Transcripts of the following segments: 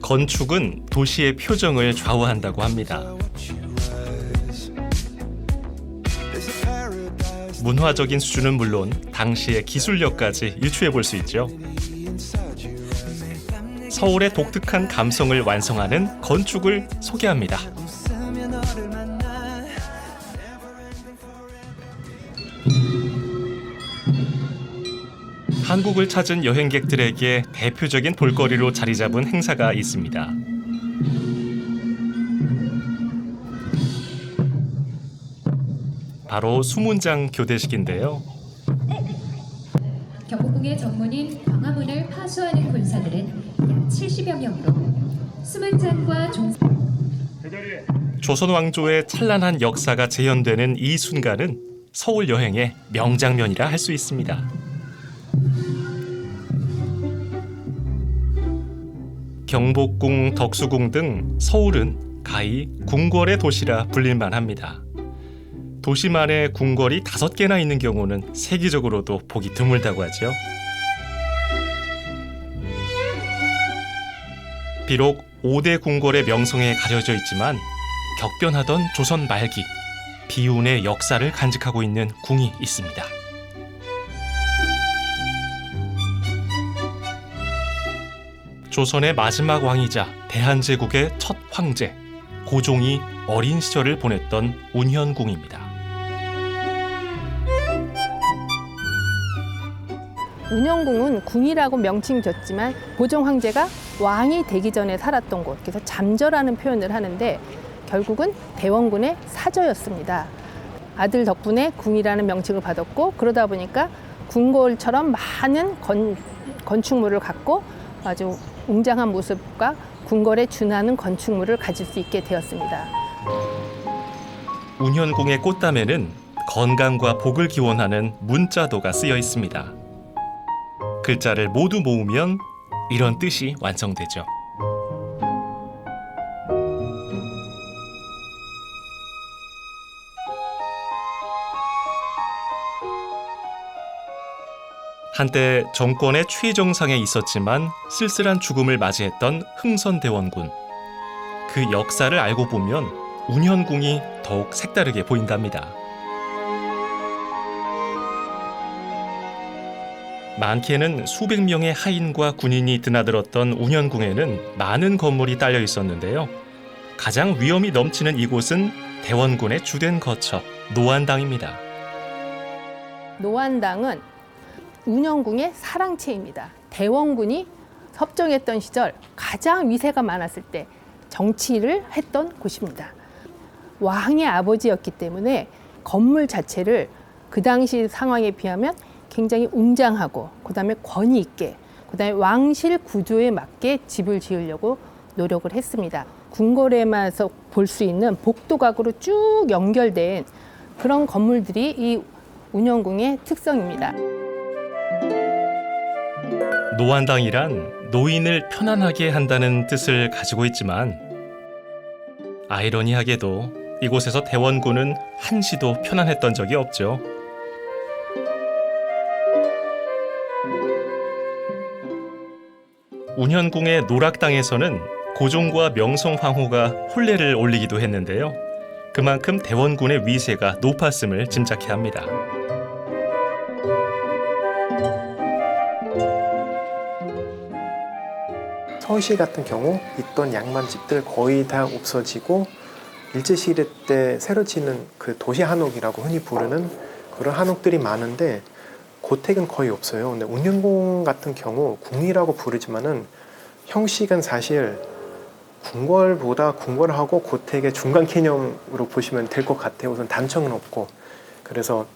건축은 도시의 표정을 좌우한다고 합니다. 문화적인 수준은 물론 당시의 기술력까지 유추해 볼 수 있죠. 서울의 독특한 감성을 완성하는 건축을 소개합니다. 한국을 찾은 여행객들에게 대표적인 볼거리로 자리 잡은 행사가 있습니다. 바로 수문장 교대식인데요. 경복궁의 정문인 광화문을 파수하는 군사들은 약 70여 명으로 수문장과 조선 왕조의 찬란한 역사가 재현되는 이 순간은 서울 여행의 명장면이라 할 수 있습니다. 경복궁, 덕수궁 등 서울은 가히 궁궐의 도시라 불릴만 합니다. 도시만의 궁궐이 5개나 있는 경우는 세계적으로도 보기 드물다고 하죠. 비록 5대 궁궐의 명성에 가려져 있지만 격변하던 조선 말기, 비운의 역사를 간직하고 있는 궁이 있습니다. 조선의 마지막 왕이자 대한제국의 첫 황제, 고종이 어린 시절을 보냈던 운현궁입니다. 운현궁은 궁이라고 명칭 줬지만 고종 황제가 왕이 되기 전에 살았던 곳, 그래서 잠저라는 표현을 하는데 결국은 대원군의 사저였습니다. 아들 덕분에 궁이라는 명칭을 받았고 그러다 보니까 궁궐처럼 많은 건축물을 갖고 아주 웅장한 모습과 궁궐에 준하는 건축물을 가질 수 있게 되었습니다. 운현궁의 꽃담에는 건강과 복을 기원하는 문자도가 쓰여 있습니다. 글자를 모두 모으면 이런 뜻이 완성되죠. 한때 정권의 최정상에 있었지만 쓸쓸한 죽음을 맞이했던 흥선대원군. 그 역사를 알고 보면 운현궁이 더욱 색다르게 보인답니다. 많게는 수백 명의 하인과 군인이 드나들었던 운현궁에는 많은 건물이 딸려 있었는데요. 가장 위험이 넘치는 이곳은 대원군의 주된 거처, 노안당입니다. 노안당은 운현궁의 사랑채입니다. 대원군이 협정했던 시절 가장 위세가 많았을 때 정치를 했던 곳입니다. 왕의 아버지였기 때문에 건물 자체를 그 당시 상황에 비하면 굉장히 웅장하고 그다음에 권위 있게 그다음에 왕실 구조에 맞게 집을 지으려고 노력을 했습니다. 궁궐에만서 볼 수 있는 복도각으로 쭉 연결된 그런 건물들이 이 운현궁의 특성입니다. 노안당이란 노인을 편안하게 한다는 뜻을 가지고 있지만 아이러니하게도 이곳에서 대원군은 한시도 편안했던 적이 없죠. 운현궁의 노락당에서는 고종과 명성황후가 혼례를 올리기도 했는데요. 그만큼 대원군의 위세가 높았음을 짐작해야 합니다. 서울시 같은 경우 있던 양반집들 거의 다 없어지고 일제시대 때 새로 짓는 그 도시 한옥이라고 흔히 부르는 그런 한옥들이 많은데 고택은 거의 없어요. 근데 운현궁 같은 경우 궁이라고 부르지만은 형식은 사실 궁궐보다 궁궐하고 고택의 중간 개념으로 보시면 될 것 같아요. 우선 단청은 없고 그래서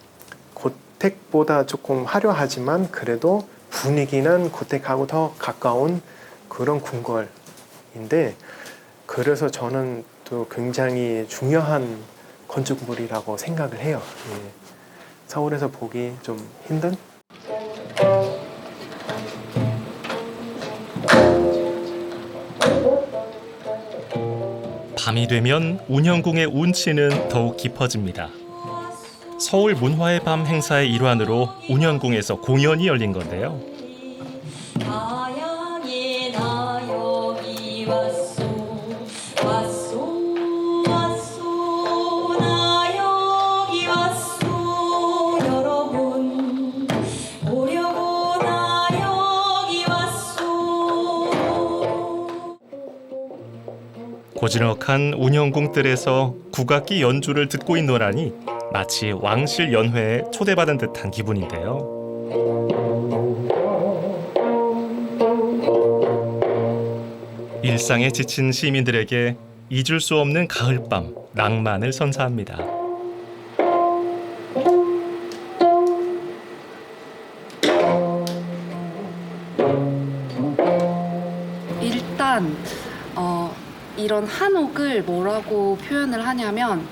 고택보다 조금 화려하지만 그래도 분위기는 고택하고 더 가까운 그런 궁궐인데 그래서 저는 또 굉장히 중요한 건축물이라고 생각을 해요. 예. 서울에서 보기 좀 힘든? 밤이 되면 운현궁의 운치는 더욱 깊어집니다. 서울 문화의 밤 행사의 일환으로 운현궁에서 공연이 열린 건데요. 고즈넉한 운영궁 뜰에서 국악기 연주를 듣고 있노라니 마치 왕실 연회에 초대받은 듯한 기분인데요. 일상에 지친 시민들에게 잊을 수 없는 가을밤 낭만을 선사합니다. 일단 이런 한옥을 뭐라고 표현을 하냐면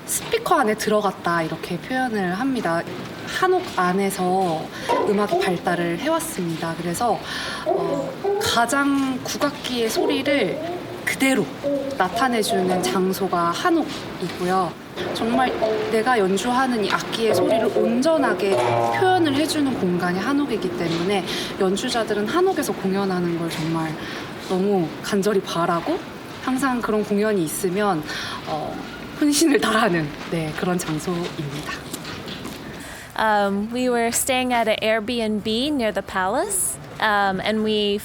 스피커 안에 들어갔다 이렇게 표현을 합니다. 한옥 안에서 음악이 발달을 해왔습니다. 그래서 가장 국악기의 소리를 그대로 나타내주는 장소가 한옥이고요. 정말 내가 연주하는 이 악기의 소리를 온전하게 표현을 해주는 공간이 한옥이기 때문에 연주자들은 한옥에서 공연하는 걸 정말 너무 간절히 바라고 항상 그런 공연이 있으면 혼신을 다하는 그런 장소입니다. We were staying at an Airbnb near the palace, and we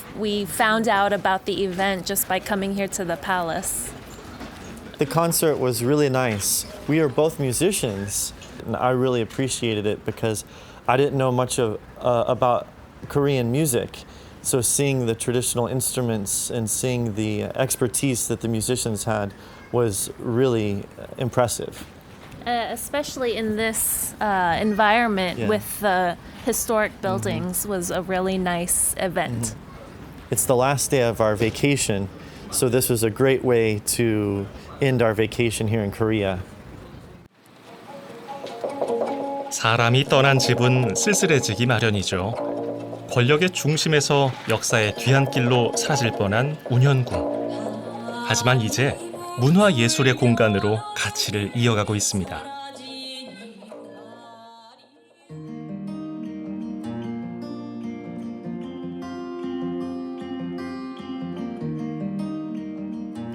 found out about the event just by coming here to the palace. The concert was really nice. We are both musicians, and I really appreciated it because I didn't know much about Korean music. So seeing the traditional instruments and seeing the expertise that the musicians had was really impressive. Especially in this environment with the historic buildings was a really nice event. It's the last day of our vacation, so this was a great way to end our vacation here in Korea. 사람이 떠난 집은 쓸쓸해지기 마련이죠. 권력의 중심에서 역사의 뒤안길로 사라질 뻔한 운현궁. 하지만 이제 문화예술의 공간으로 가치를 이어가고 있습니다.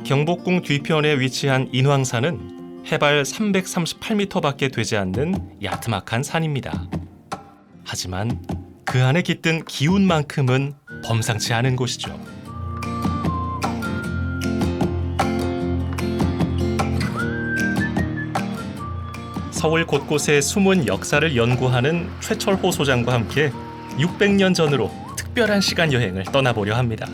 경복궁 뒤편에 위치한 인왕산은 해발 338m밖에 되지 않는 야트막한 산입니다. 하지만 그 안에 깃든 기운만큼은 범상치 않은 곳이죠. 서울 곳곳의 숨은 역사를 연구하는 최철호 소장과 함께 600년 전으로 특별한 시간 여행을 떠나보려 합니다.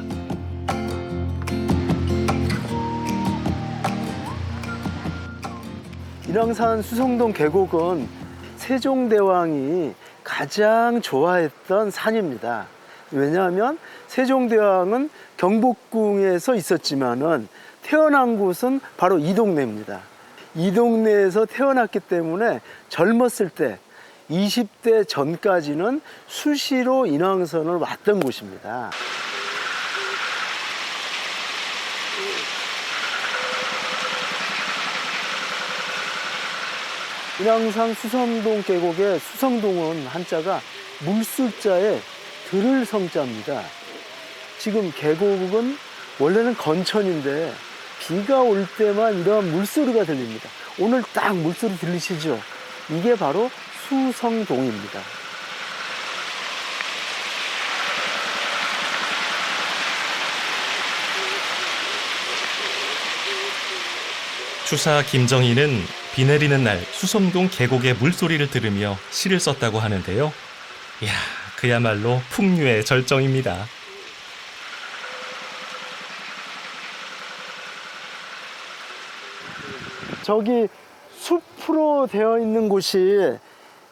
인왕산 수성동 계곡은 세종대왕이 가장 좋아했던 산입니다. 왜냐하면 세종대왕은 경복궁에서 있었지만은 태어난 곳은 바로 이 동네입니다. 이 동네에서 태어났기 때문에 젊었을 때 20대 전까지는 수시로 인왕산을 왔던 곳입니다. 인왕산 수성동 계곡의 수성동은 한자가 물술자에 들을 성자입니다. 지금 계곡은 원래는 건천인데 비가 올 때만 이런 물소리가 들립니다. 오늘 딱 물소리 들리시죠? 이게 바로 수성동입니다. 추사 김정희는 비 내리는 날 수성동 계곡의 물소리를 들으며 시를 썼다고 하는데요. 이야, 그야말로 풍류의 절정입니다. 저기 숲으로 되어 있는 곳이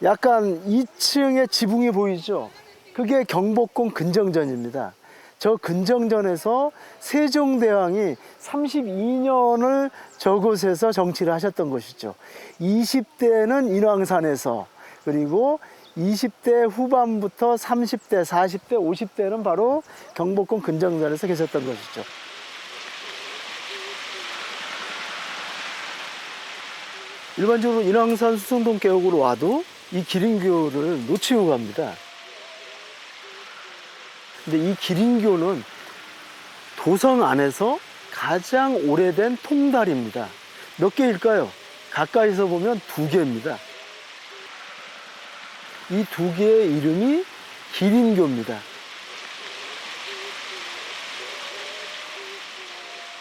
약간 2층의 지붕이 보이죠? 그게 경복궁 근정전입니다. 저 근정전에서 세종대왕이 32년을 저곳에서 정치를 하셨던 것이죠. 20대는 인왕산에서, 그리고 20대 후반부터 30대, 40대, 50대는 바로 경복궁 근정전에서 계셨던 것이죠. 일반적으로 인왕산 수성동 계곡으로 와도 이 기린교를 놓치고 갑니다. 근데 이 기린교는 도성 안에서 가장 오래된 통달입니다. 몇 개일까요? 가까이서 보면 2개입니다. 이 2개의 이름이 기린교입니다.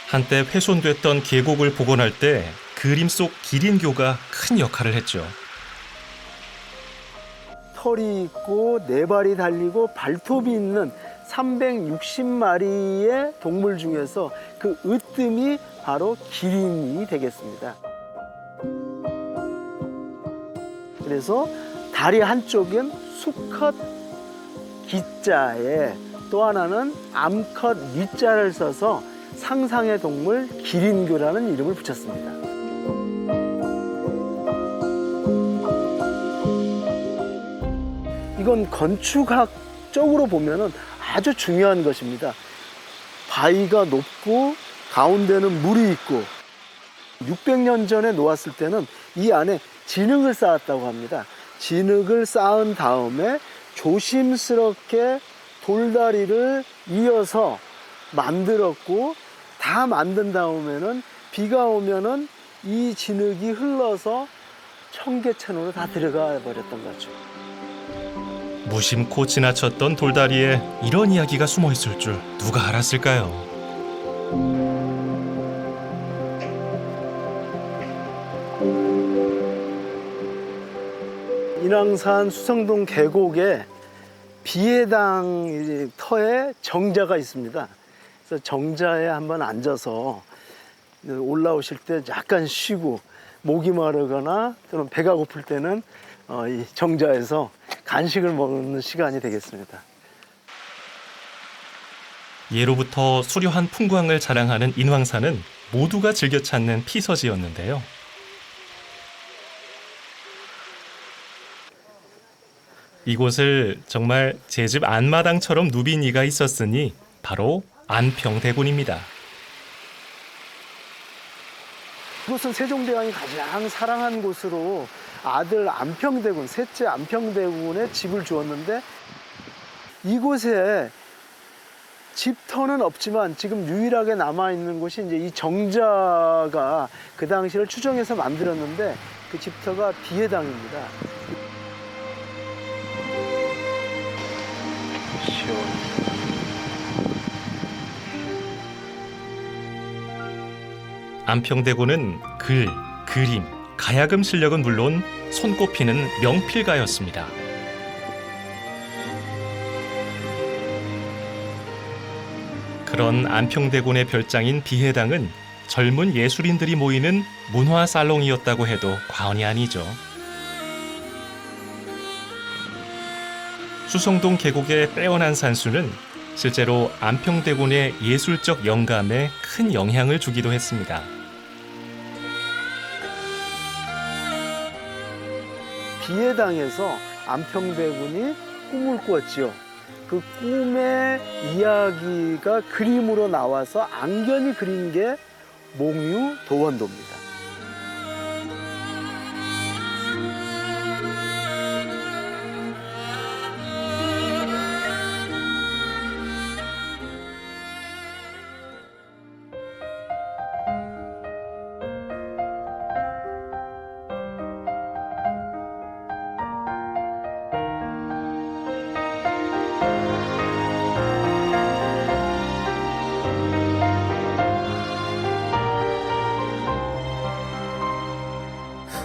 한때 훼손됐던 계곡을 복원할 때 그림 속 기린교가 큰 역할을 했죠. 털이 있고 네 발이 달리고 발톱이 있는 360마리의 동물 중에서 그 으뜸이 바로 기린이 되겠습니다. 그래서 다리 한쪽엔 수컷 기자에 또 하나는 암컷 리자를 써서 상상의 동물 기린교라는 이름을 붙였습니다. 이건 건축학적으로 보면은 아주 중요한 것입니다. 바위가 높고 가운데는 물이 있고 600년 전에 놓았을 때는 이 안에 진흙을 쌓았다고 합니다. 진흙을 쌓은 다음에 조심스럽게 돌다리를 이어서 만들었고 다 만든 다음에는 비가 오면은 이 진흙이 흘러서 청계천으로 다 들어가 버렸던 거죠. 무심코 지나쳤던 돌다리에 이런 이야기가 숨어 있을 줄 누가 알았을까요? 인왕산 수성동 계곡에 비해당 터에 정자가 있습니다. 그래서 정자에 한번 앉아서 올라오실 때 약간 쉬고 목이 마르거나 또는 배가 고플 때는 이 정자에서 간식을 먹는 시간이 되겠습니다. 예로부터 수려한 풍광을 자랑하는 인왕산은 모두가 즐겨 찾는 피서지였는데요. 이곳을 정말 제 집 안마당처럼 누빈 이가 있었으니 바로 안평대군입니다. 이곳은 세종대왕이 가장 사랑한 곳으로 아들 안평대군, 셋째 안평대군의 집을 주었는데 이곳에 집터는 없지만 지금 유일하게 남아있는 곳이 이제 이 정자가 그 당시를 추정해서 만들었는데 그 집터가 비해당입니다. 안평대군은 글, 그림, 가야금 실력은 물론 손꼽히는 명필가였습니다. 그런 안평대군의 별장인 비해당은 젊은 예술인들이 모이는 문화살롱이었다고 해도 과언이 아니죠. 수성동 계곡의 빼어난 산수는 실제로 안평대군의 예술적 영감에 큰 영향을 주기도 했습니다. 비해당에서 안평대군이 꿈을 꾸었지요. 그 꿈의 이야기가 그림으로 나와서 앙견이 그린 게 몽유 도원도입니다.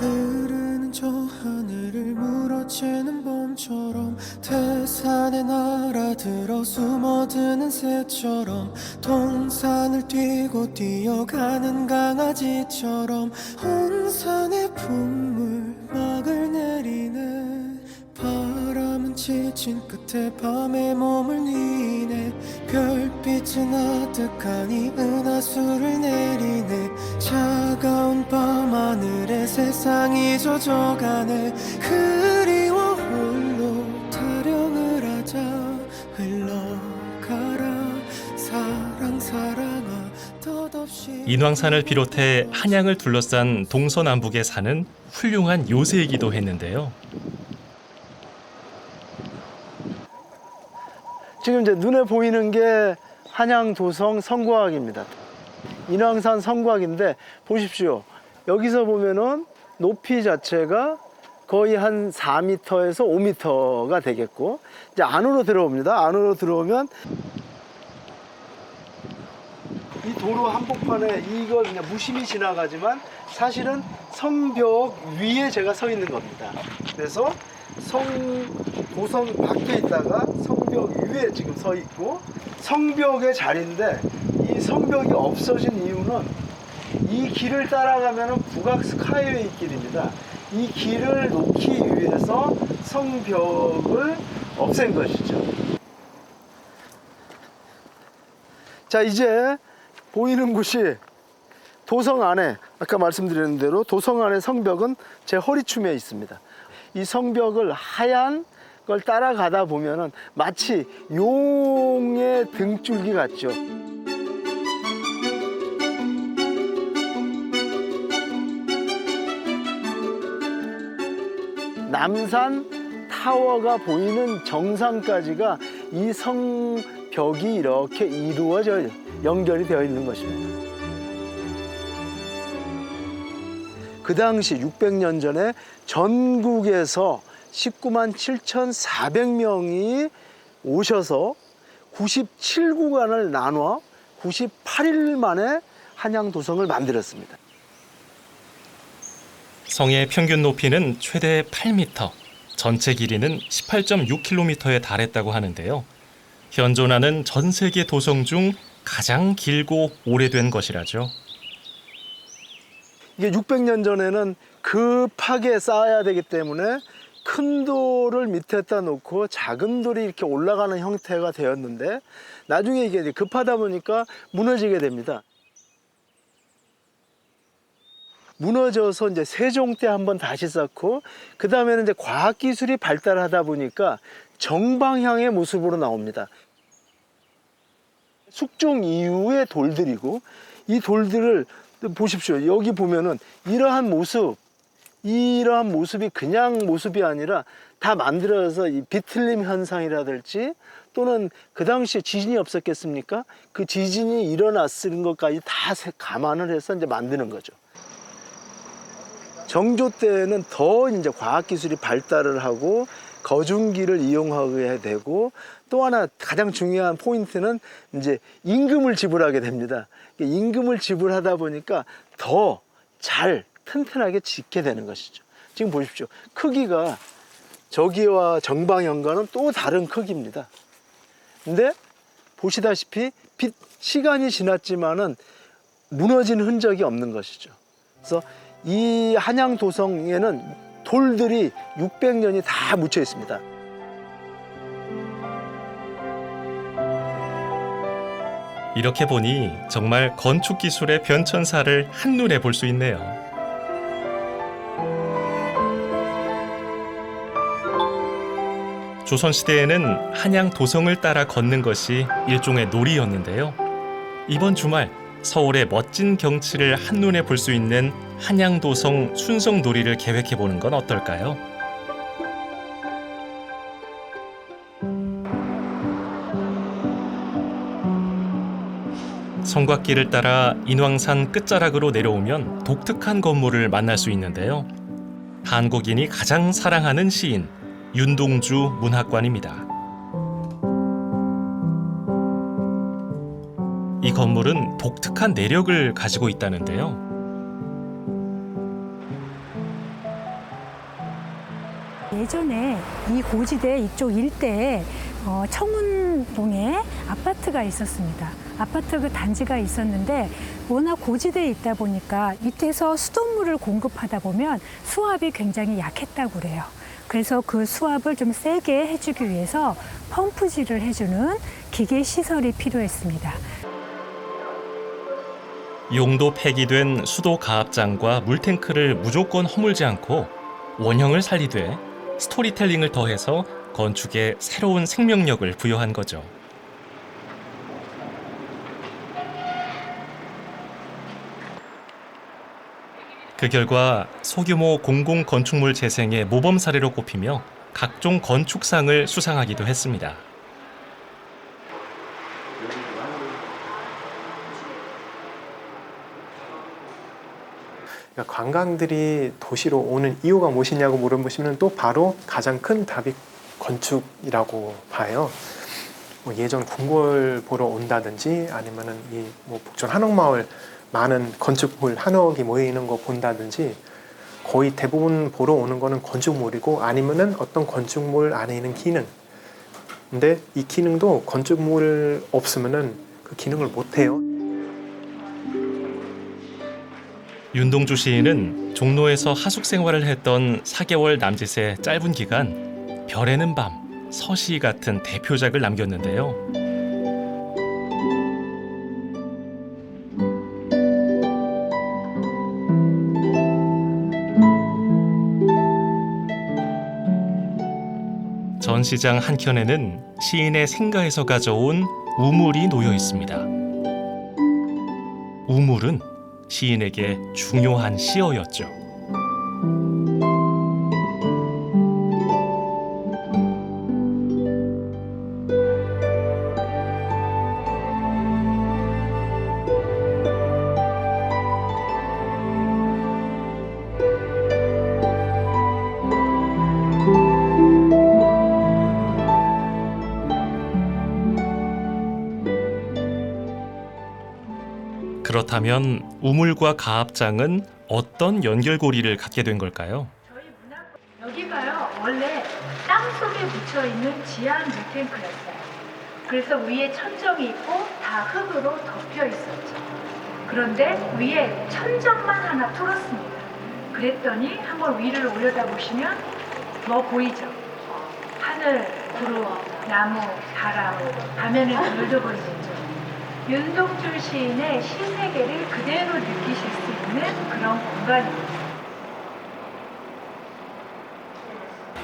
흐르는 저 하늘을 물어채는 봄처럼 태산에 날아들어 숨어드는 새처럼 동산을 뛰고 뛰어가는 강아지처럼 혼산의 품물막을 내리네. 바람은 지친 끝에 밤에 몸을 뉘네. 별빛은 아득하니 은하수를 내리네. 차가운 밤하늘에 세상이 젖어가네. 그리워 홀로 타령을 하자. 흘러가라 사랑 사랑아 덧없이. 인왕산을 비롯해 한양을 둘러싼 동서남북에 사는 훌륭한 요새이기도 했는데요. 지금 이제 눈에 보이는 게 한양 도성 성곽입니다. 인왕산 성곽인데 보십시오. 여기서 보면은 높이 자체가 거의 한 4m에서 5m가 되겠고 이제 안으로 들어옵니다. 안으로 들어오면 이 도로 한복판에 이걸 그냥 무심히 지나가지만 사실은 성벽 위에 제가 서 있는 겁니다. 그래서 도성 밖에 있다가 성벽 위에 지금 서 있고, 성벽의 자리인데 이 성벽이 없어진 이유는 이 길을 따라가면 북악 스카이웨이 길입니다. 이 길을 놓기 위해서 성벽을 없앤 것이죠. 자, 이제 보이는 곳이 도성 안에, 아까 말씀드린 대로 도성 안의 성벽은 제 허리춤에 있습니다. 이 성벽을 하얀 걸 따라가다 보면은 마치 용의 등줄기 같죠. 남산 타워가 보이는 정상까지가 이 성벽이 이렇게 이루어져 연결이 되어 있는 것입니다. 그 당시 600년 전에 전국에서 19만 7,400명이 오셔서 97구간을 나눠 98일 만에 한양도성을 만들었습니다. 성의 평균 높이는 최대 8m, 전체 길이는 18.6km에 달했다고 하는데요. 현존하는 전 세계 도성 중 가장 길고 오래된 것이라죠. 이게 600년 전에는 급하게 쌓아야 되기 때문에 큰 돌을 밑에다 놓고 작은 돌이 이렇게 올라가는 형태가 되었는데, 나중에 이게 급하다 보니까 무너지게 됩니다. 무너져서 이제 세종 때 한번 다시 쌓고, 그 다음에는 이제 과학기술이 발달하다 보니까 정방향의 모습으로 나옵니다. 숙종 이후의 돌들이고, 이 돌들을 보십시오. 여기 보면은 이러한 모습이 그냥 모습이 아니라 다 만들어서 이 비틀림 현상이라든지, 또는 그 당시에 지진이 없었겠습니까? 그 지진이 일어났을 것까지 다 감안을 해서 이제 만드는 거죠. 정조 때는 더 이제 과학기술이 발달을 하고 거중기를 이용하게 되고, 또 하나 가장 중요한 포인트는 이제 임금을 지불하게 됩니다. 임금을 지불하다 보니까 더 잘 튼튼하게 짓게 되는 것이죠. 지금 보십시오. 크기가 저기와 정방향과는 또 다른 크기입니다. 근데 보시다시피 시간이 지났지만은 무너진 흔적이 없는 것이죠. 그래서 이 한양도성에는 돌들이 600년이 다 묻혀 있습니다. 이렇게 보니 정말 건축 기술의 변천사를 한눈에 볼 수 있네요. 조선시대에는 한양 도성을 따라 걷는 것이 일종의 놀이였는데요. 이번 주말 서울의 멋진 경치를 한눈에 볼 수 있는 한양도성 순성놀이를 계획해보는 건 어떨까요? 성곽길을 따라 인왕산 끝자락으로 내려오면 독특한 건물을 만날 수 있는데요. 한국인이 가장 사랑하는 시인 윤동주 문학관입니다. 이 건물은 독특한 내력을 가지고 있다는데요. 예전에 이 고지대 이쪽 일대에 청운동에 아파트가 있었습니다. 아파트 그 단지가 있었는데 워낙 고지대에 있다 보니까 밑에서 수돗물을 공급하다 보면 수압이 굉장히 약했다고 그래요. 그래서 그 수압을 좀 세게 해주기 위해서 펌프질을 해주는 기계 시설이 필요했습니다. 용도 폐기된 수도 가압장과 물탱크를 무조건 허물지 않고 원형을 살리되 스토리텔링을 더해서 건축에 새로운 생명력을 부여한 거죠. 그 결과 소규모 공공건축물 재생의 모범 사례로 꼽히며 각종 건축상을 수상하기도 했습니다. 그러니까 관광들이 도시로 오는 이유가 무엇이냐고 물어보시면 또 바로 가장 큰 답이 건축이라고 봐요. 뭐 예전 궁궐 보러 온다든지 아니면은 이 뭐 북촌 한옥마을 많은 건축물 한옥이 모여 있는 거 본다든지 거의 대부분 보러 오는 거는 건축물이고 아니면은 어떤 건축물 안에 있는 기능. 근데 이 기능도 건축물 없으면은 그 기능을 못 해요. 윤동주 시인은 종로에서 하숙 생활을 했던 4개월 남짓의 짧은 기간 별에는 밤, 서시 같은 대표작을 남겼는데요. 전시장 한켠에는 시인의 생가에서 가져온 우물이 놓여 있습니다. 우물은 시인에게 중요한 시어였죠. 그렇다면 우물과 가합장은 어떤 연결고리를 갖게 된 걸까요? 여기가요, 원래 땅 속에 묻혀 있는 지하 물탱크였어요. 그래서 위에 천정이 있고 다 흙으로 덮여 있었죠. 그런데 위에 천정만 하나 뚫었습니다. 그랬더니 한번 위를 올려다보시면 뭐 보이죠? 하늘, 구름, 나무, 바람, 밤에는 별도 보이시죠? 윤동주 시인의 시세계를 그대로 느끼실 수 있는 그런 공간입니다.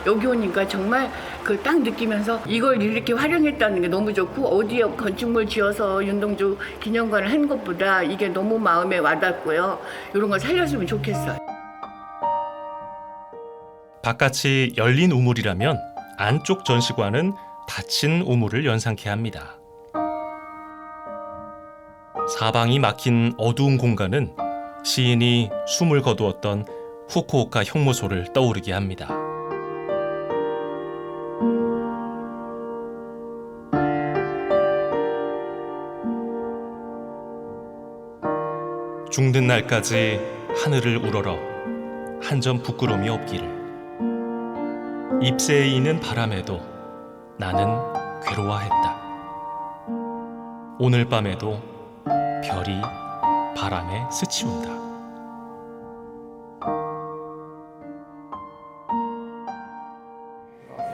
여기 오니까 정말 그걸 딱 느끼면서 이걸 이렇게 활용했다는 게 너무 좋고 어디에 건축물 지어서 윤동주 기념관을 한 것보다 이게 너무 마음에 와닿고요. 이런 걸 살렸으면 좋겠어요. 바깥이 열린 우물이라면 안쪽 전시관은 닫힌 우물을 연상케 합니다. 사방이 막힌 어두운 공간은 시인이 숨을 거두었던 후쿠오카 형무소를 떠오르게 합니다. 죽는 날까지 하늘을 우러러 한 점 부끄러움이 없기를. 잎새에 있는 바람에도 나는 괴로워했다. 오늘 밤에도 별이 바람에 스치운다.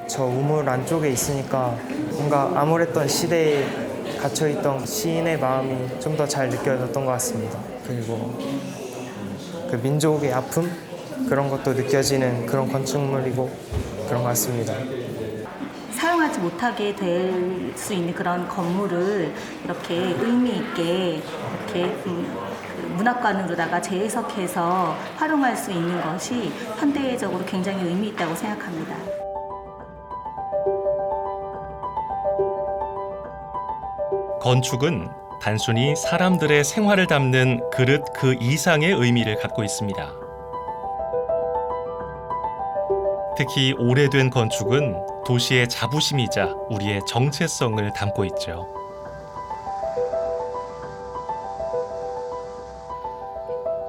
저 우물 안쪽에 있으니까 뭔가 암울했던 시대에 갇혀있던 시인의 마음이 좀 더 잘 느껴졌던 것 같습니다. 그리고 그 민족의 아픔? 그런 것도 느껴지는 그런 건축물이고 그런 것 같습니다. 사용하지 못하게 될 수 있는 그런 건물을 이렇게 의미 있게 이렇게 문학관으로다가 재해석해서 활용할 수 있는 것이 현대적으로 굉장히 의미 있다고 생각합니다. 건축은 단순히 사람들의 생활을 담는 그릇 그 이상의 의미를 갖고 있습니다. 특히 오래된 건축은 도시의 자부심이자 우리의 정체성을 담고 있죠.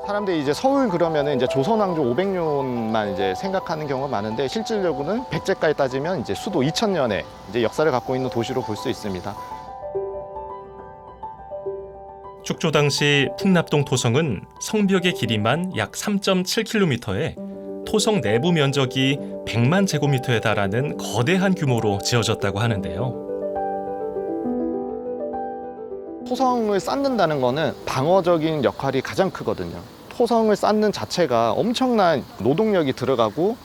사람들이 이제 서울 그러면은 이제 조선왕조 500년만 이제 생각하는 경우가 많은데 실질적으로는 백제까지 따지면 이제 수도 2000년의 이제 역사를 갖고 있는 도시로 볼 수 있습니다. 축조 당시 풍납동 토성은 성벽의 길이만 약 3.7km에 토성 내부 면적이 100만 제곱미터에 달하는 거대한 규모로 지어졌다고 하는데요. 토성을 쌓는다는 거는 방어적인 역할이 가장 크거든요. 토성을 쌓는 자체가 엄청난 노동력이 들어가고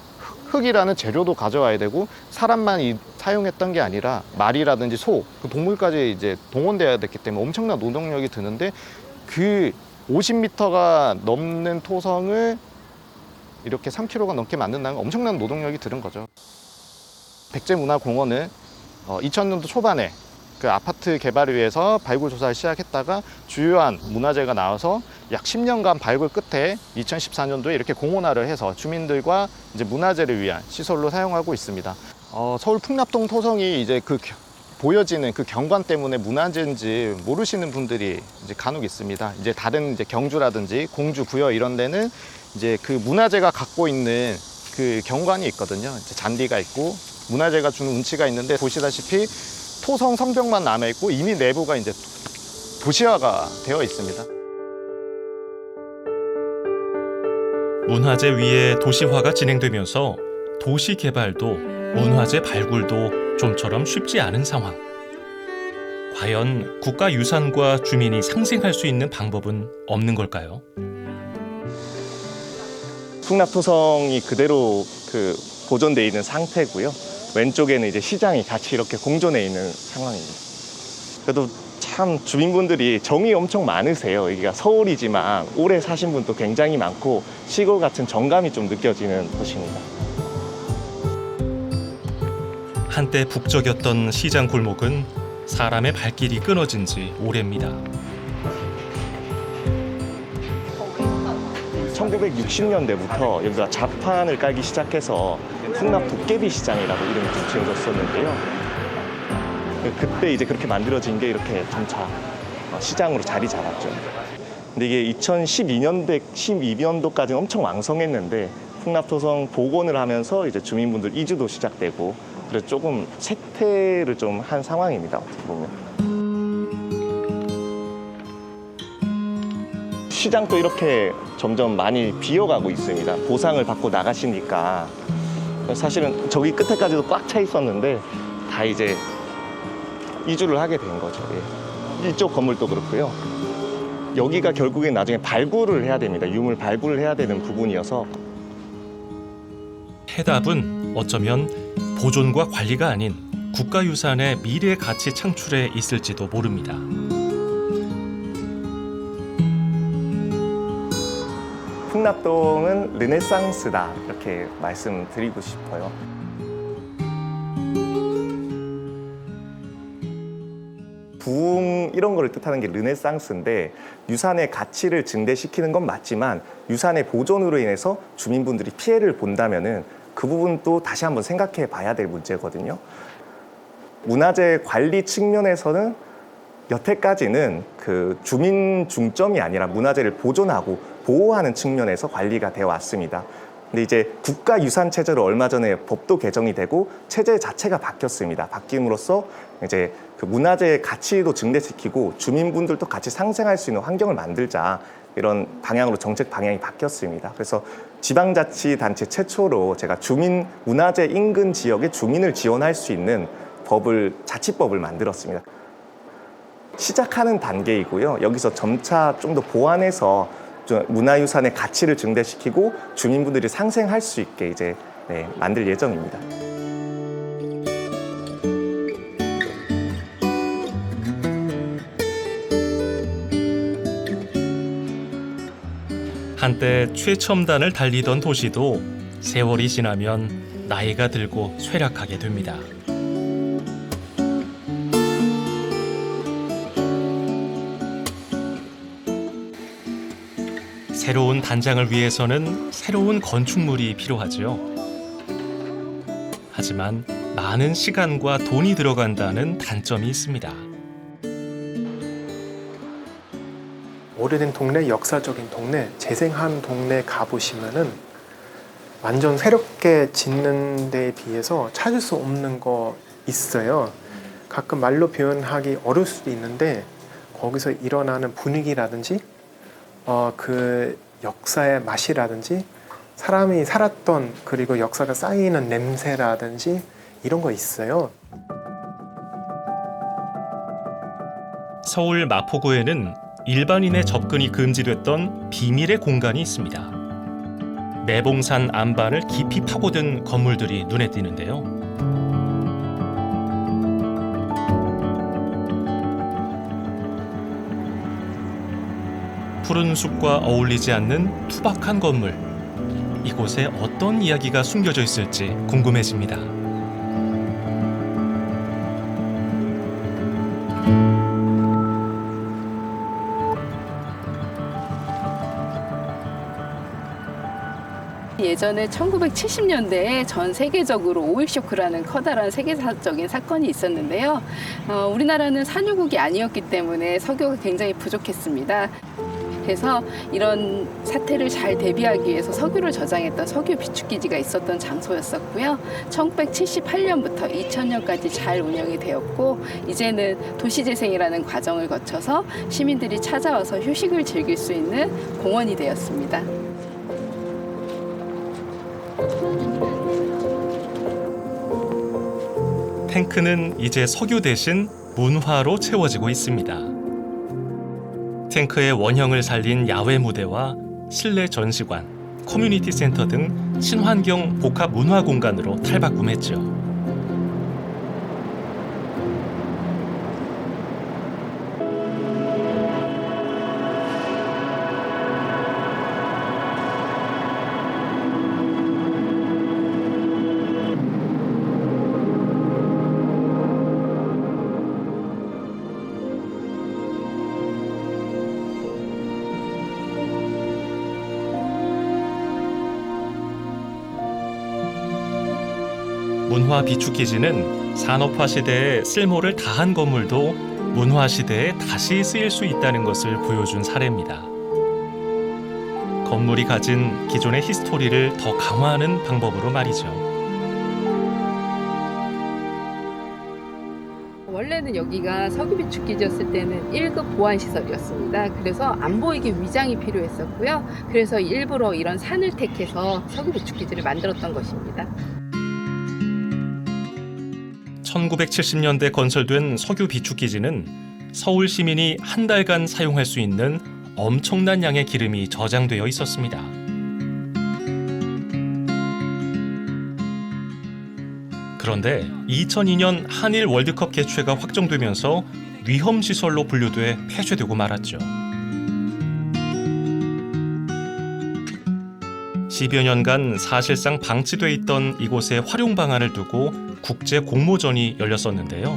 흙이라는 재료도 가져와야 되고 사람만 사용했던 게 아니라 말이라든지 소, 그 동물까지 이제 동원돼야 됐기 때문에 엄청난 노동력이 드는데 그 50m가 넘는 토성을 이렇게 3km가 넘게 만든다는 건 엄청난 노동력이 들은 거죠. 백제문화공원은 2000년도 초반에 그 아파트 개발을 위해서 발굴 조사를 시작했다가 주요한 문화재가 나와서 약 10년간 발굴 끝에 2014년도에 이렇게 공원화를 해서 주민들과 이제 문화재를 위한 시설로 사용하고 있습니다. 서울 풍납동 토성이 이제 그 보여지는 그 경관 때문에 문화재인지 모르시는 분들이 이제 간혹 있습니다. 이제 다른 이제 경주라든지 공주, 부여 이런 데는 이제 그 문화재가 갖고 있는 그 경관이 있거든요. 이제 잔디가 있고 문화재가 주는 운치가 있는데 보시다시피 토성 성벽만 남아 있고 이미 내부가 이제 도시화가 되어 있습니다. 문화재 위에 도시화가 진행되면서 도시 개발도 문화재 발굴도 좀처럼 쉽지 않은 상황. 과연 국가유산과 주민이 상생할 수 있는 방법은 없는 걸까요? 풍납토성이 그대로 보존되어 있는 상태고요. 왼쪽에는 이제 시장이 같이 이렇게 공존해 있는 상황입니다. 그래도 참 주민분들이 정이 엄청 많으세요. 여기가 서울이지만 오래 사신 분도 굉장히 많고 시골 같은 정감이 좀 느껴지는 도시입니다. 한때 북적였던 시장 골목은 사람의 발길이 끊어진 지 오래입니다. 1960년대부터 여기가 자판을 깔기 시작해서 풍납 도깨비 시장이라고 이름이 좀 지어졌었는데요. 그때 이제 그렇게 만들어진 게 이렇게 점차 시장으로 자리 잡았죠. 근데 이게 2012년도까지는 엄청 왕성했는데 풍납토성 복원을 하면서 이제 주민분들 이주도 시작되고 그래서 조금 쇠퇴를 좀 한 상황입니다. 어떻게 보면. 시장도 이렇게 점점 많이 비어가고 있습니다. 보상을 받고 나가시니까 사실은 저기 끝에까지도 꽉 차 있었는데 다 이제 이주를 하게 된 거죠. 예. 이쪽 건물도 그렇고요. 여기가 결국엔 나중에 발굴을 해야 됩니다. 유물 발굴을 해야 되는 부분이어서 해답은 어쩌면 보존과 관리가 아닌 국가유산의 미래 가치 창출에 있을지도 모릅니다. 풍납동은 르네상스다 이렇게 말씀드리고 싶어요. 부흥 이런 거를 뜻하는 게 르네상스인데 유산의 가치를 증대시키는 건 맞지만 유산의 보존으로 인해서 주민분들이 피해를 본다면은 그 부분도 다시 한번 생각해 봐야 될 문제거든요. 문화재 관리 측면에서는 여태까지는 그 주민 중점이 아니라 문화재를 보존하고 보호하는 측면에서 관리가 되어 왔습니다. 근데 이제 국가유산 체제로 얼마 전에 법도 개정이 되고 체제 자체가 바뀌었습니다. 바뀜으로써 이제 그 문화재의 가치도 증대시키고 주민분들도 같이 상생할 수 있는 환경을 만들자 이런 방향으로 정책 방향이 바뀌었습니다. 그래서 지방자치단체 최초로 제가 주민 문화재 인근 지역의 주민을 지원할 수 있는 자치법을 만들었습니다. 시작하는 단계이고요. 여기서 점차 좀 더 보완해서 문화유산의 가치를 증대시키고 주민분들이 상생할 수 있게 이제 만들 예정입니다. 한때 최첨단을 달리던 도시도 세월이 지나면 나이가 들고 쇠락하게 됩니다. 새로운 단장을 위해서는 새로운 건축물이 필요하지요. 하지만 많은 시간과 돈이 들어간다는 단점이 있습니다. 오래된 동네, 역사적인 동네, 재생한 동네 가보시면은 완전 새롭게 짓는 데에 비해서 찾을 수 없는 거 있어요. 가끔 말로 표현하기 어려울 수도 있는데 거기서 일어나는 분위기라든지 그 역사의 맛이라든지 사람이 살았던 그리고 역사가 쌓이는 냄새라든지 이런 거 있어요. 서울 마포구에는 일반인의 접근이 금지됐던 비밀의 공간이 있습니다. 매봉산 안반을 깊이 파고든 건물들이 눈에 띄는데요. 푸른 숲과 어울리지 않는 투박한 건물. 이곳에 어떤 이야기가 숨겨져 있을지 궁금해집니다. 예전에 1970년대에 전 세계적으로 오일 쇼크라는 커다란 세계사적인 사건이 있었는데요. 우리나라는 산유국이 아니었기 때문에 석유가 굉장히 부족했습니다. 그래서 이런 사태를 잘 대비하기 위해서 석유를 저장했던 석유 비축기지가 있었던 장소였었고요. 1978년부터 2000년까지 잘 운영이 되었고, 이제는 도시재생이라는 과정을 거쳐서 시민들이 찾아와서 휴식을 즐길 수 있는 공원이 되었습니다. 탱크는 이제 석유 대신 문화로 채워지고 있습니다. 탱크의 원형을 살린 야외 무대와 실내 전시관, 커뮤니티 센터 등 친환경 복합 문화 공간으로 탈바꿈했죠. 문화 비축기지는 산업화 시대에 쓸모를 다한 건물도 문화 시대에 다시 쓰일 수 있다는 것을 보여준 사례입니다. 건물이 가진 기존의 히스토리를 더 강화하는 방법으로 말이죠. 원래는 여기가 석유 비축기지였을 때는 1급 보안시설이었습니다. 그래서 안 보이게 위장이 필요했었고요. 그래서 일부러 이런 산을 택해서 석유 비축기지를 만들었던 것입니다. 1970년대 건설된 석유 비축기지는 서울 시민이 한 달간 사용할 수 있는 엄청난 양의 기름이 저장되어 있었습니다. 그런데 2002년 한일 월드컵 개최가 확정되면서 위험시설로 분류돼 폐쇄되고 말았죠. 10여 년간 사실상 방치돼 있던 이곳의 활용 방안을 두고 국제 공모전이 열렸었는데요.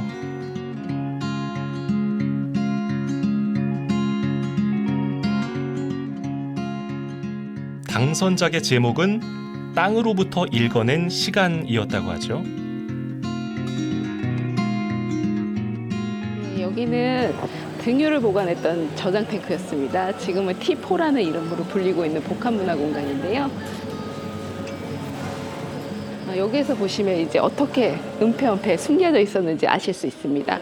당선작의 제목은 땅으로부터 읽어낸 시간이었다고 하죠. 여기는 등유를 보관했던 저장 탱크였습니다. 지금은 T4라는 이름으로 불리고 있는 복합문화 공간인데요. 여기에서 보시면 이제 어떻게 은폐 숨겨져 있었는지 아실 수 있습니다.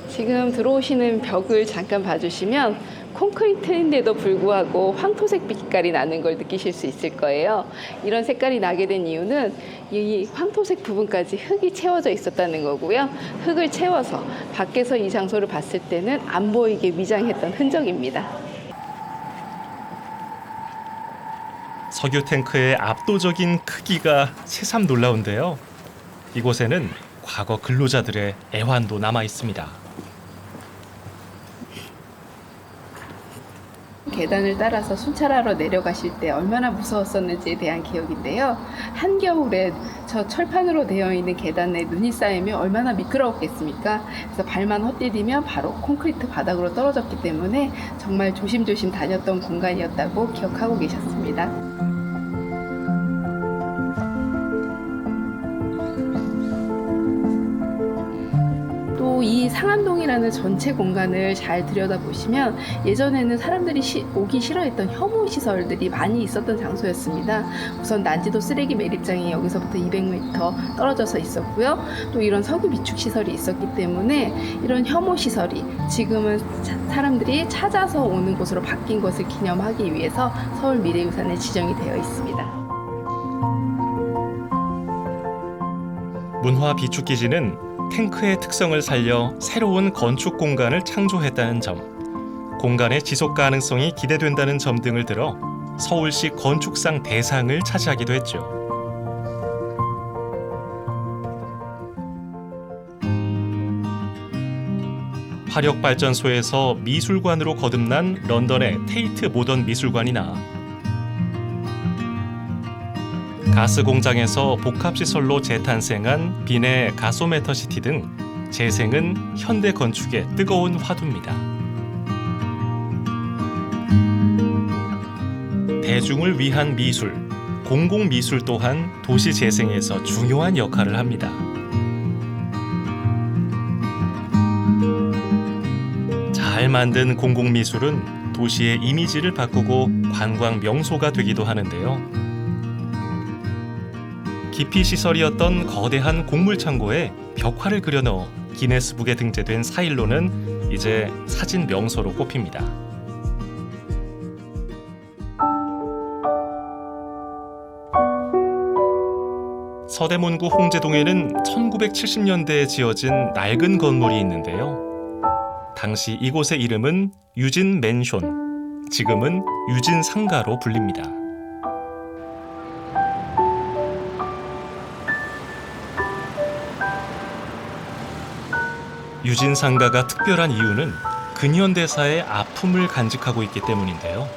지금 들어오시는 벽을 잠깐 봐주시면 콘크리트인데도 불구하고 황토색 빛깔이 나는 걸 느끼실 수 있을 거예요. 이런 색깔이 나게 된 이유는 이 황토색 부분까지 흙이 채워져 있었다는 거고요. 흙을 채워서 밖에서 이 장소를 봤을 때는 안 보이게 위장했던 흔적입니다. 석유 탱크의 압도적인 크기가 새삼 놀라운데요. 이곳에는 과거 근로자들의 애환도 남아 있습니다. 계단을 따라서 순찰하러 내려가실 때 얼마나 무서웠었는지에 대한 기억인데요. 한겨울에 저 철판으로 되어 있는 계단에 눈이 쌓이면 얼마나 미끄러웠겠습니까? 그래서 발만 헛디디면 바로 콘크리트 바닥으로 떨어졌기 때문에 정말 조심조심 다녔던 공간이었다고 기억하고 계셨습니다. 이 상암동이라는 전체 공간을 잘 들여다보시면 예전에는 사람들이 오기 싫어했던 혐오 시설들이 많이 있었던 장소였습니다. 우선 난지도 쓰레기 매립장이 여기서부터 200m 떨어져서 있었고요. 또 이런 석유 비축 시설이 있었기 때문에 이런 혐오 시설이 지금은 사람들이 찾아서 오는 곳으로 바뀐 것을 기념하기 위해서 서울 미래유산에 지정이 되어 있습니다. 문화 비축기지는 탱크의 특성을 살려 새로운 건축 공간을 창조했다는 점, 공간의 지속 가능성이 기대된다는 점 등을 들어 서울시 건축상 대상을 차지하기도 했죠. 화력발전소에서 미술관으로 거듭난 런던의 테이트 모던 미술관이나 가스공장에서 복합시설로 재탄생한 빈의 가소메터시티 등 재생은 현대 건축의 뜨거운 화두입니다. 대중을 위한 미술, 공공미술 또한 도시 재생에서 중요한 역할을 합니다. 잘 만든 공공미술은 도시의 이미지를 바꾸고 관광 명소가 되기도 하는데요. 기피 시설이었던 거대한 곡물 창고에 벽화를 그려 넣어 기네스북에 등재된 사일로는 이제 사진 명소로 꼽힙니다. 서대문구 홍제동에는 1970년대에 지어진 낡은 건물이 있는데요. 당시 이곳의 이름은 유진 맨션, 지금은 유진 상가로 불립니다. 유진 상가가 특별한 이유는 근현대사의 아픔을 간직하고 있기 때문인데요.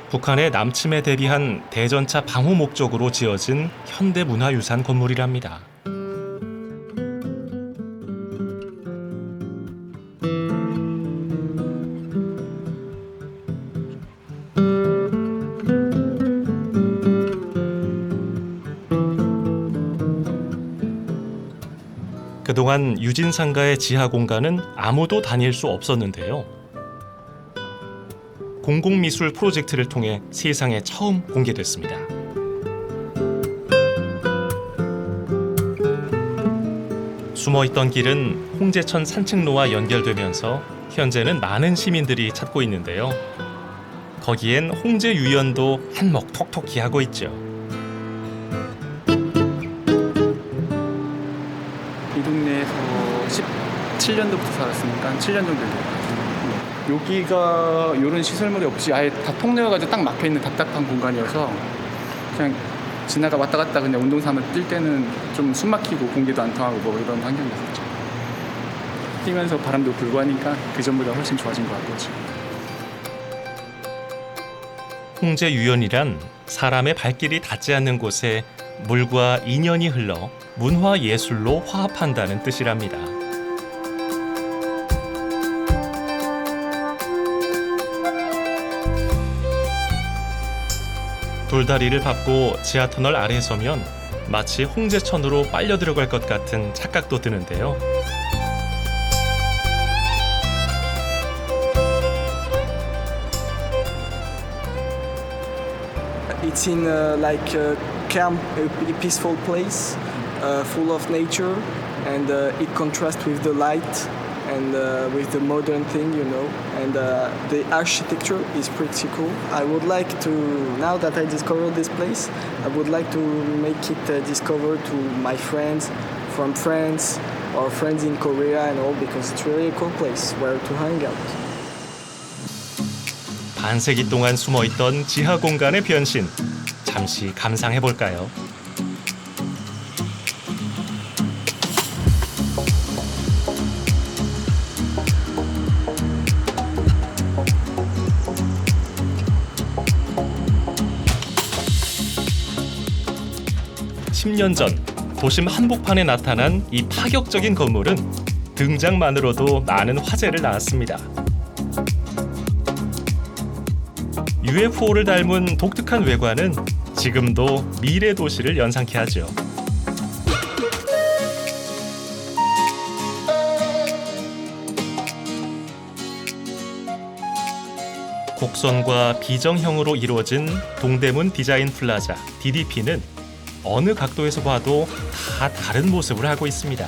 북한의 남침에 대비한 대전차 방호 목적으로 지어진 현대문화유산 건물이랍니다. 그동안 유진 상가의 지하 공간은 아무도 다닐 수 없었는데요. 공공미술 프로젝트를 통해 세상에 처음 공개됐습니다. 숨어있던 길은 홍제천 산책로와 연결되면서 현재는 많은 시민들이 찾고 있는데요. 거기엔 홍제 유연도 한몫 톡톡히 하고 있죠. 이 동네에서 17년도부터 살았으니까 한 7년 정도 됐거든요. 여기가 이런 시설물이 없이 아예 다 통로여가지고 딱 막혀있는 답답한 공간이어서 그냥 지나가 왔다 갔다 그냥 운동 삼아 뛸 때는 좀 숨 막히고 공기도 안 통하고 뭐 이런 환경이었죠. 뛰면서 바람도 불고 하니까 그 전보다 훨씬 좋아진 것 같고요. 홍제 유연이란 사람의 발길이 닿지 않는 곳에 물과 인연이 흘러 문화 예술로 화합한다는 뜻이랍니다. 돌다리를 밟고 지하터널 아래에 서면 마치 홍제천으로 빨려 들어갈 것 같은 착각도 드는데요. It's in like a calm, a peaceful place, full of nature, and it contrasts with the light and with the modern thing, you know. And the architecture is pretty cool. I would like to, now that I discovered this place, I would like to make it discover to my friends from France or friends in Korea and all, because it's really a cool place where to hang out. 반세기 동안 숨어있던 지하 공간의 변신, 잠시 감상해볼까요? (10년) 전 도심 한복판에 나타난 이 파격적인 건물은 등장만으로도 많은 화제를 낳았습니다. UFO를 닮은 독특한 외관은 지금도 미래 도시를 연상케 하죠. 곡선과 비정형으로 이루어진 동대문 디자인 플라자 DDP는 어느 각도에서 봐도 다 다른 모습을 하고 있습니다.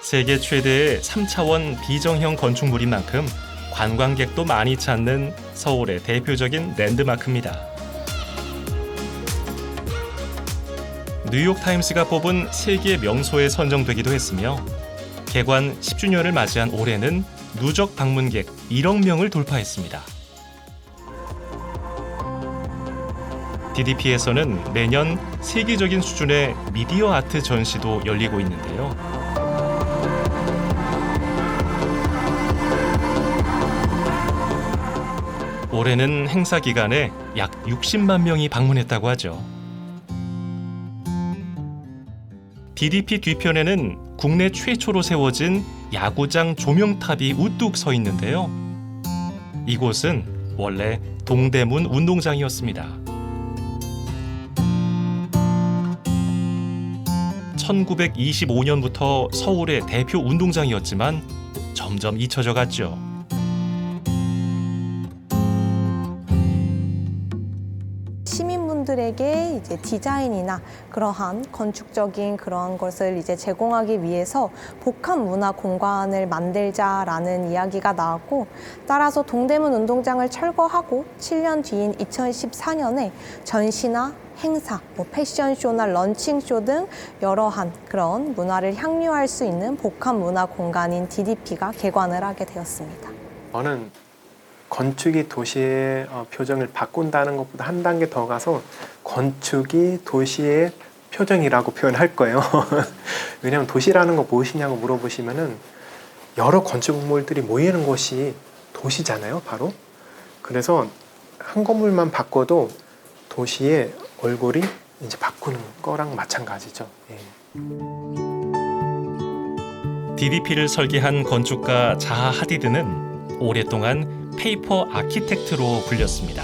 세계 최대의 3차원 비정형 건축물인 만큼 관광객도 많이 찾는 서울의 대표적인 랜드마크입니다. 뉴욕타임스가 뽑은 세계 명소에 선정되기도 했으며 개관 10주년을 맞이한 올해는 누적 방문객 1억 명을 돌파했습니다. DDP에서는 매년 세계적인 수준의 미디어 아트 전시도 열리고 있는데요. 올해는 행사 기간에 약 60만 명이 방문했다고 하죠. DDP 뒤편에는 국내 최초로 세워진 야구장 조명탑이 우뚝 서 있는데요. 이곳은 원래 동대문 운동장이었습니다. 1925년부터 서울의 대표 운동장이었지만 점점 잊혀져 갔죠. 시민분들에게 이제 디자인이나 그러한 건축적인 그러한 것을 이제 제공하기 위해서 복합 문화 공간을 만들자라는 이야기가 나왔고, 따라서 동대문 운동장을 철거하고 7년 뒤인 2014년에 전시나 행사, 패션쇼나 런칭쇼 등 여러한 그런 문화를 향유할 수 있는 복합 문화 공간인 DDP가 개관을 하게 되었습니다. 저는 건축이 도시의 표정을 바꾼다는 것보다 한 단계 더 가서 건축이 도시의 표정이라고 표현할 거예요. 왜냐하면 도시라는 거 무엇이냐고 물어보시면은 여러 건축물들이 모이는 곳이 도시잖아요, 바로. 그래서 한 건물만 바꿔도 도시의 얼굴이 이제 바꾸는 거랑 마찬가지죠. 예. DDP를 설계한 건축가 자하 하디드는 오랫동안 페이퍼 아키텍트로 불렸습니다.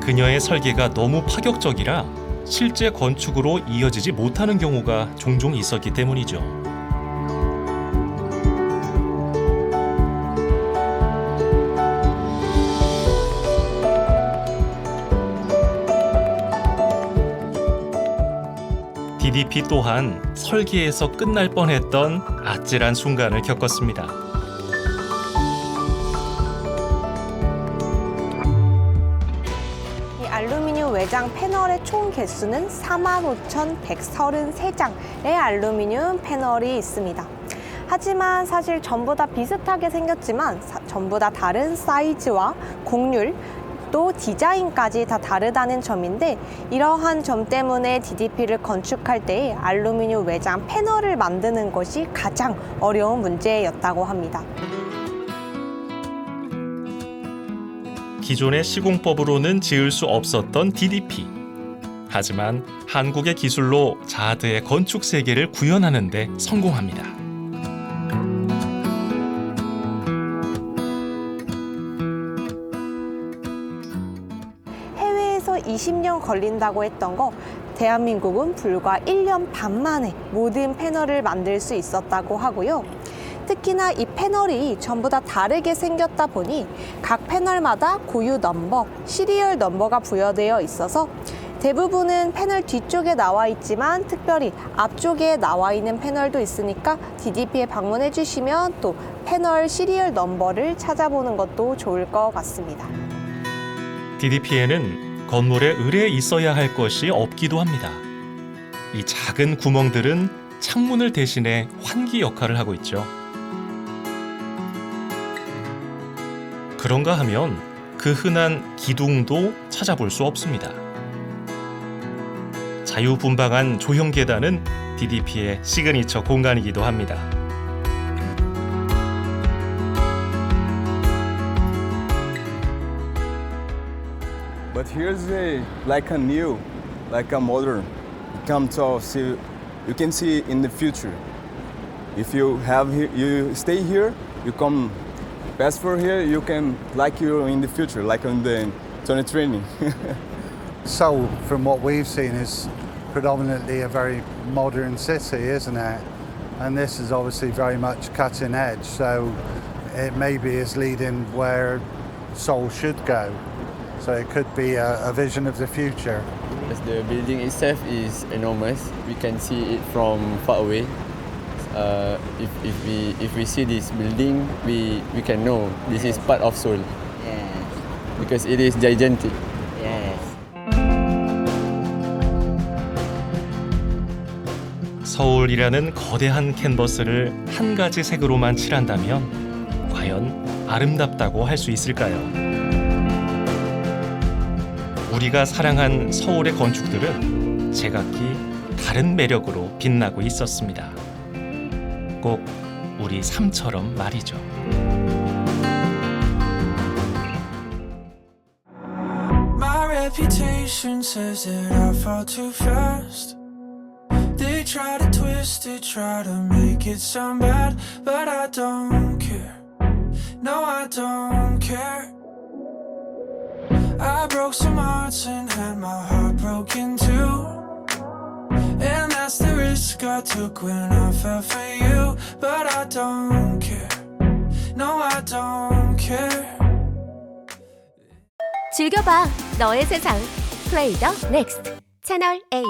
그녀의 설계가 너무 파격적이라 실제 건축으로 이어지지 못하는 경우가 종종 있었기 때문이죠. DDP 또한 설계에서 끝날 뻔했던 아찔한 순간을 겪었습니다. 이 알루미늄 외장 패널의 총 개수는 45,133장의 알루미늄 패널이 있습니다. 하지만 사실 전부 다 비슷하게 생겼지만 전부 다 다른 사이즈와 곡률, 또 디자인까지 다 다르다는 점인데, 이러한 점 때문에 DDP를 건축할 때 알루미늄 외장 패널을 만드는 것이 가장 어려운 문제였다고 합니다. 기존의 시공법으로는 지을 수 없었던 DDP. 하지만 한국의 기술로 자하드의 건축 세계를 구현하는 데 성공합니다. 해외에서 20년 걸린다고 했던 거, 대한민국은 불과 1년 반 만에 모든 패널을 만들 수 있었다고 하고요. 특히나 이 패널이 전부 다 다르게 생겼다 보니 각 패널마다 고유 넘버, 시리얼 넘버가 부여되어 있어서 대부분은 패널 뒤쪽에 나와 있지만 특별히 앞쪽에 나와 있는 패널도 있으니까 DDP에 방문해 주시면 또 패널 시리얼 넘버를 찾아보는 것도 좋을 것 같습니다. DDP에는 건물의 을에 있어야 할 것이 없기도 합니다. 이 작은 구멍들은 창문을 대신해 환기 역할을 하고 있죠. 그런가 하면 그 흔한 기둥도 찾아볼 수 없습니다. 자유분방한 조형 계단은 DDP의 시그니처 공간이기도 합니다. But here's like a new, like a modern. You come to see, you can see in the future. If you stay here, you come pass for here, you can like you in the future, like on the 2020. Seoul, from what we've seen, is predominantly a very modern city, isn't it? And this is obviously very much cutting edge, so it maybe is leading where Seoul should go. So it could be a vision of the future. The building itself is enormous. We can see it from far away. If we see this building, we can know this is part of Seoul. Yes. Because it is gigantic. Yes. 서울이라는 거대한 캔버스를 한 가지 색으로만 칠한다면 과연 아름답다고 할 수 있을까요? 우리가 사랑한 서울의 건축들은 제각기 다른 매력으로 빛나고 있었습니다. 꼭 우리 삶처럼 말이죠. My reputation says that I fall too fast. They try to twist it, try to make it sound bad, but I don't care. No, I don't care. I broke some hearts and had my heart broken too. And that's the risk I took when I fell for you. But I don't care. No, I don't care. 즐겨봐 너의 세상. 플레이 더 넥스트 채널 A.